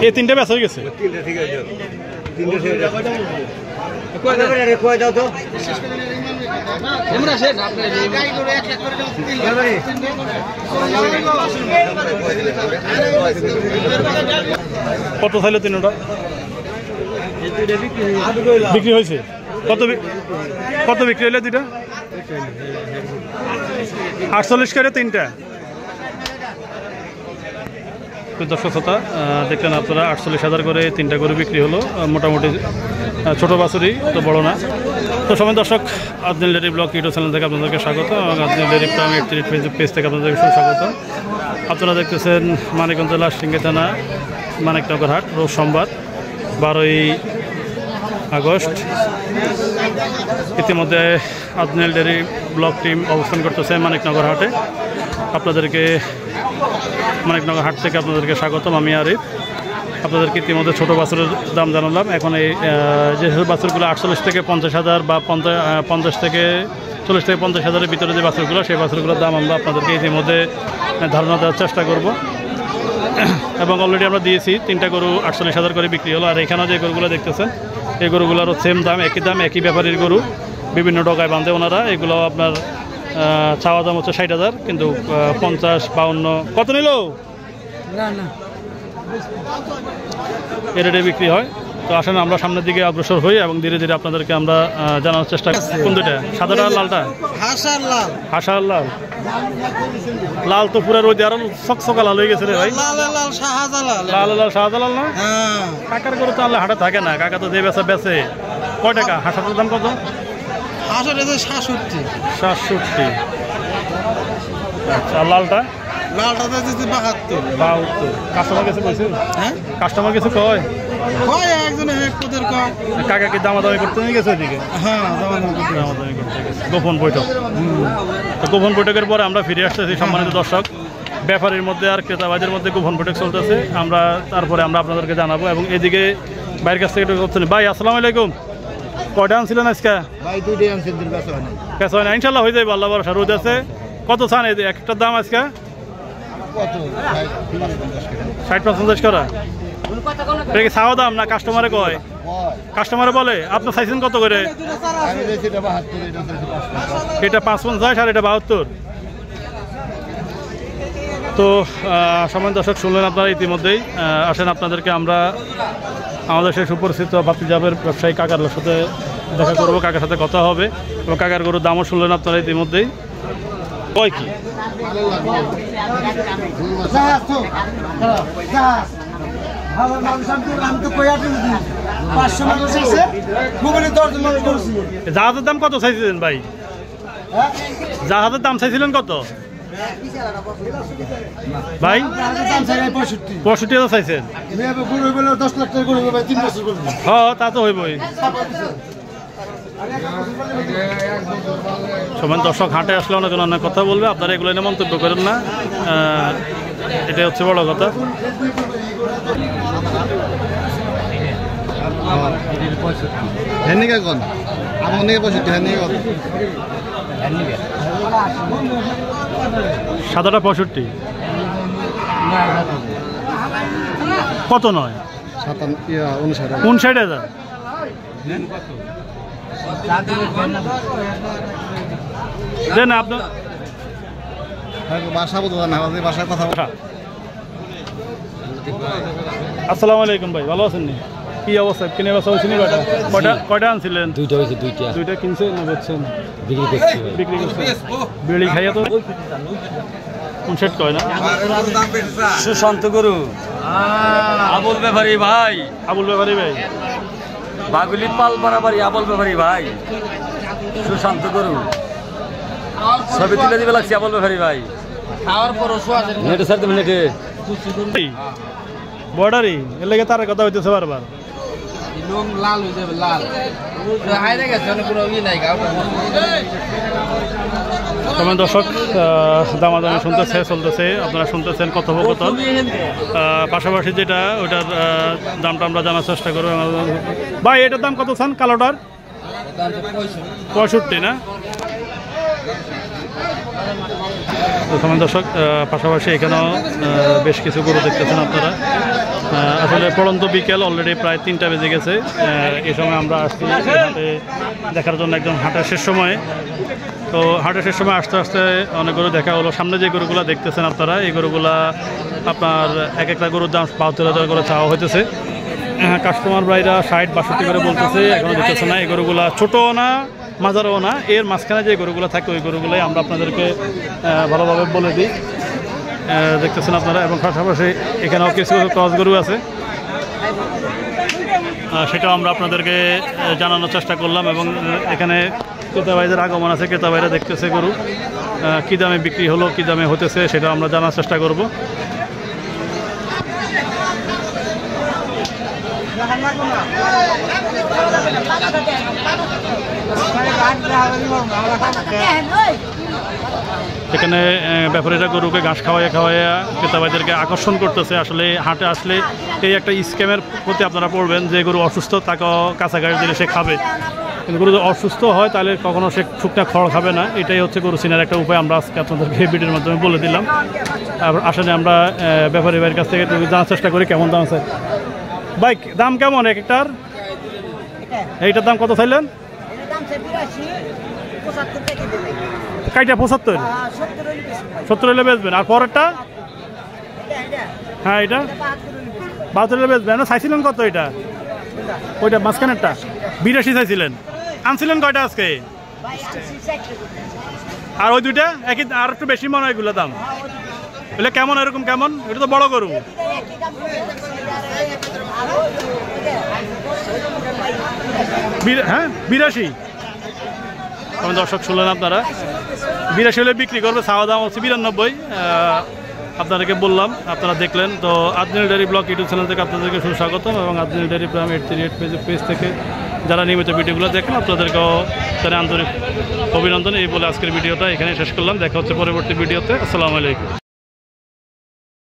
এই তিনটা বেচা হয়ে গেছে। কত চাইলে তিনটা বিক্রি হয়েছে? কত বিক্রি হইলে দুইটা? 48 করে তিনটা। দর্শক শ্রোতা দেখলেন আপনারা 48,000 করে তিনটা করে বিক্রি হলো। মোটামুটি ছোট বাছুরি, তো বড় না। তো সময় দর্শক, Adnan dairy blog YouTube channel থেকে আপনাদেরকে স্বাগত এবং আদনান ডেইরি প্রাইম 83 পেজ থেকে আপনাদেরকে সুস্বাগত। আপনারা দেখতেছেন মানিকগঞ্জ জেলা সিংড়া থানা মানিকনগর হাট, রোজ সোমবার 12ই আগস্ট। ইতিমধ্যে আদনান ডেইরি ব্লগ টিম অবস্থান করতেছে মানিকনগর হাটে। আপনাদেরকে মানিকনগর হাট থেকে আপনাদেরকে স্বাগতম। আমি আরিফ। আপনাদেরকে ইতিমধ্যে ছোটো বাছুরের দাম জানালাম। এখন এই যে বাছুরগুলো 48 থেকে 50,000 বা 50 থেকে 40 থেকে 50,000-এর ভিতরে যে বাছুরগুলো, সেই বাছুরগুলোর দাম আমরা আপনাদেরকে ইতিমধ্যে ধারণা দেওয়ার চেষ্টা করব। এবং অলরেডি আমরা দিয়েছি তিনটা গরু 48,000 করে বিক্রি হলো। আর এখানে যে গরুগুলো দেখতেছেন, এই গরুগুলোরও সেম দাম, একই ব্যাপারীর গরু, বিভিন্ন ডগায় বাঁধে ওনারা। এগুলো আপনার চাওয়া দাম হচ্ছে 60,000, কিন্তু 50, 52 কত নিল এ রেটে বিক্রি হয়। তো আসেন আমরা সামনের দিকে অগ্রসর হই এবং ধীরে ধীরে আপনাদেরকে আমরা জানানোর চেষ্টা করি। কোন দুইটা, সাদাটা লালটা? হাসার লাল। লাল তো পুরো রোদে আরো চকচকা লাল হয়ে গেছে রে ভাই। লাল শাহজালাল না? কাকার গরু তো আনলে হাটে থাকে না। কাকা তো যে বেচে। কয় টাকা হাসার দাম? কত? 67। আচ্ছা, লালটা? লালটা দিতে 72। কাস্টমার কাছে কইছে? হ্যাঁ, কাস্টমার কাছে কয় একজন একদের কয়। কাকা কি দামাদামি করতে নিয়ে গেছে ওইদিকে? হ্যাঁ, দামাদামি করতে গেছে। গোপন বৈঠক। তো গোপন বৈঠকের পরে আমরা ফিরে আসতেছি। সম্মানিত দর্শক, ব্যাপারীর মধ্যে আর ক্রেতাবাজের মধ্যে গোপন বৈঠক চলতেছে। তারপরে আমরা আপনাদেরকে জানাবো। এবং এদিকে বাইরের কাছ থেকে একটু করছেন। ভাই আসসালামু আলাইকুম। কয়টা আনছিলেন আজকে? ভাই 2টাই আনছি। পেছনে না, ইনশাল্লাহ হয়ে যাবে, আল্লাহ ভরসা। রোদ আছে। কত চান একটার দাম আজকে? 60-50 করা। এটা কি চাওয়া দাম না কাস্টমারে কয়? কাস্টমারে বলে। আপনার চাইছেন কত করে? এটা 55 আর এটা 72। তো সময় দর্শক শুনলেন আপনারা ইতিমধ্যেই। আসেন আপনাদেরকে আমরা আমাদের সেই সুপরিচিত ভাতিজাবের ব্যবসায়ী কাকার সাথে দেখা করবো, কাকার সাথে কথা হবে এবং কাকার গরুর দামও শুনলেন আপনারা ইতিমধ্যেই। কয় কি? জাহাজের দাম কত চাইছিলেন ভাই? জাহাজের দাম চাইছিলেন কত ভাই? 65,000 চাইছেন? হ্যাঁ, তা তো হইবই। সমান দর্শক, হাটে আসলে অনেক অনেক কথা বলবে, আপনারা এগুলো নিয়ে মন্তব্য করেন না, এটা হচ্ছে বড় কথা। সাদাটা 65। কত নয়? 59,000। দেন আপনার বাসায় কথা। আসসালামু আলাইকুম ভাই, ভালো আছেন? কি অবস্থা? কিনে বেচা হয়েছে নি? কয়টা আনছিলেন? দুইটা হয়েছে। দুইটা কিনছেন না বেচছেন? বিক্রি করছেন। বিড়ি খাইয়া তো 59 কয় না? সুশান্ত গরু। আবুল ব্যাপারী ভাই। বাগুলি পাল বাড়াবাড়ি আবুল ব্যাপারী ভাই। সুশান্ত গরু ছবি তুলে দিবে লাগছে আবুল ব্যাপারী ভাই। বর্ডারি এর লেগে তার কথা হইতেছে বারবার। দর্শক, দামাদামি চলতেছে, আপনারা শুনতেছেন কথোপকথন। পাশাপাশি যেটা ওইটার দামটা আমরা জানার চেষ্টা করবো। ভাই এটার দাম কত চান কালোটার? 65 না? তো সময় দর্শক পাশাপাশি এখানেও বেশ কিছু গরু দেখতেছেন আপনারা। আসলে পড়ন্ত বিকেল, অলরেডি প্রায় 3টা বেজে গেছে। এই সময় আমরা আসছি হাটে দেখার জন্য, একদম হাটের শেষ সময়ে। তো হাটের শেষ সময় আসতে আসতে অনেক গরু দেখা হলো। সামনে যে গরুগুলো দেখতেছেন আপনারা, এই গরুগুলা আপনার এক একটা গরুর দাম 72,000 করে চাওয়া হইতেছে। কাস্টমার ভাইরা 60-62 করে বলতেছে, এখনো দিতেছে না। এই গরুগুলা ছোটও না, মাঝারও না, এর মাঝখানে যে গরুগুলো থাকে ওই গরুগুলোই আমরা আপনাদেরকে ভালোভাবে বলে দিই। দেখতেছেন আপনারা, এবং পাশাপাশি এখানেও কিছু ক্রস গরু আছে, সেটাও আমরা আপনাদেরকে জানানোর চেষ্টা করলাম। এবং এখানে ক্রেতা ভাইদের আগমন আছে, ক্রেতা ভাইরা দেখতেছে গরু কী দামে বিক্রি হলো, কী দামে হতেছে, সেটা আমরা জানার চেষ্টা করব। এখানে ব্যাপারীরা গরুকে ঘাস খাওয়াইয়া ক্রেতা ভাইদেরকে আকর্ষণ করতেছে। আসলে হাটে আসলে এই একটা স্ক্যামের প্রতি আপনারা পড়বেন, যে গরু অসুস্থ তাকেও কাছাকাছি দিলে সে খাবে, কিন্তু গরু যদি অসুস্থ হয় তাহলে কখনো সে শুকনা খড় খাবে না। এটাই হচ্ছে গরু চিনার একটা উপায়, আমরা আজকে আপনাদেরকে এই ভিডিওর মাধ্যমে বলে দিলাম। আসলে আমরা ব্যাপারী ভাইয়ের কাছ থেকে একটু জানার চেষ্টা করি কেমন দাম আছে। বাইক দাম কেমন এক একটার? এইটার দাম কত চাইলেন? কাইটা 75, 70 হলে বেচবেন। আর পরেরটা? হ্যাঁ, এটা 72 হলে বেচবেন। চাইছিলেন কত এটা? ওইটা মাঝখানেরটা 82 চাইছিলেন। আনছিলেন কয়টা আজকে? আর ওই দুইটা একই, আর একটু বেশি মনে হয় এগুলো দাম। বলে কেমন, এরকম কেমন? এটা তো বড় গরু। হ্যাঁ, 82। দর্শক শুনলেন আপনারা, 82 হলে বিক্রি করবে। চাওয়া দাম হচ্ছে 92। আপনাদেরকে বললাম, আপনারা দেখলেন। তো আদনানী ডেয়ারি ব্লগ ইউটিউব চ্যানেল থেকে আপনাদেরকে সুস্বাগতম, এবং আদনানী ডেয়ারি প্রাইম 838 পেজ থেকে যারা নিয়মিত ভিডিওগুলো দেখেন আপনাদেরকেও তারা আন্তরিক অভিনন্দন। এই বলে আজকের ভিডিওটা এখানে শেষ করলাম। দেখা হচ্ছে পরবর্তী ভিডিওতে। আসসালামু আলাইকুম।